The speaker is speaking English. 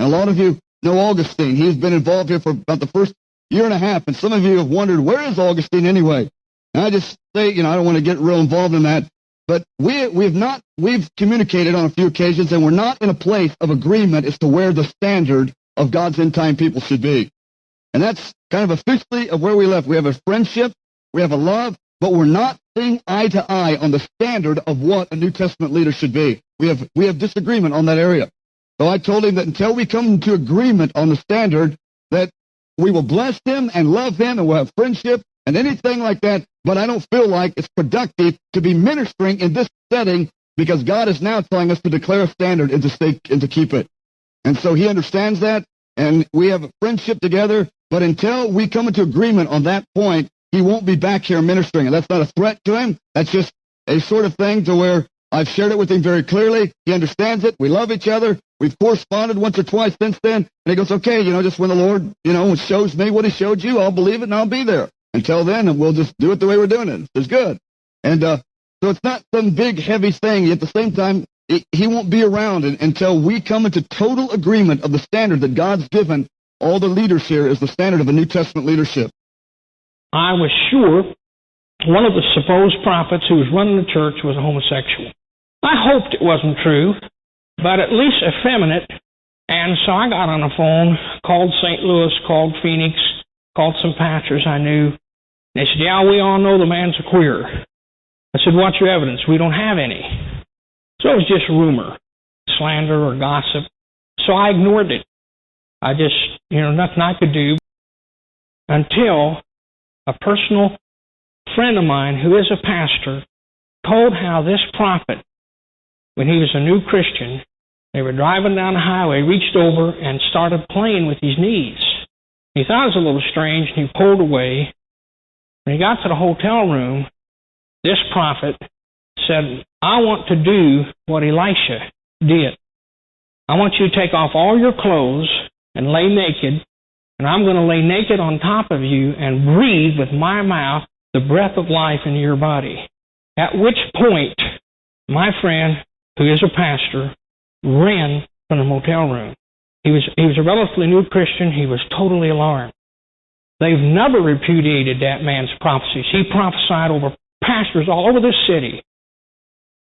Now, a lot of you know Augustine. He's been involved here for about the first year and a half, and some of you have wondered, where is Augustine anyway? And I just say, I don't want to get real involved in that, but we've communicated on a few occasions, and we're not in a place of agreement as to where the standard of God's end-time people should be. And that's kind of officially of where we left. We have a friendship, we have a love, but we're not seeing eye to eye on the standard of what a New Testament leader should be. We have disagreement on that area. So I told him that until we come into agreement on the standard, that we will bless him and love him and we'll have friendship and anything like that, but I don't feel like it's productive to be ministering in this setting because God is now telling us to declare a standard and to keep it. And so he understands that, and we have a friendship together, but until we come into agreement on that point, he won't be back here ministering. And that's not a threat to him. That's just a sort of thing to where I've shared it with him very clearly. He understands it. We love each other. We've corresponded once or twice since then. And he goes, okay, just when the Lord, shows me what he showed you, I'll believe it and I'll be there. Until then, and we'll just do it the way we're doing it. It's good. And so it's not some big, heavy thing. Yet at the same time, he won't be around until we come into total agreement of the standard that God's given all the leaders here is the standard of a New Testament leadership. I was sure one of the supposed prophets who was running the church was a homosexual. I hoped it wasn't true, but at least effeminate. And so I got on the phone, called St. Louis, called Phoenix, called some pastors I knew. They said, yeah, we all know the man's a queer. I said, what's your evidence? We don't have any. So it was just rumor, slander or gossip. So I ignored it. I just, nothing I could do until a personal friend of mine who is a pastor told how this prophet, when he was a new Christian, they were driving down the highway, reached over and started playing with his knees. He thought it was a little strange, and he pulled away. When he got to the hotel room, this prophet said, I want to do what Elisha did. I want you to take off all your clothes and lay naked, and I'm going to lay naked on top of you and breathe with my mouth the breath of life into your body. At which point, my friend, who is a pastor, ran from the motel room. He was a relatively new Christian. He was totally alarmed. They've never repudiated that man's prophecies. He prophesied over pastors all over this city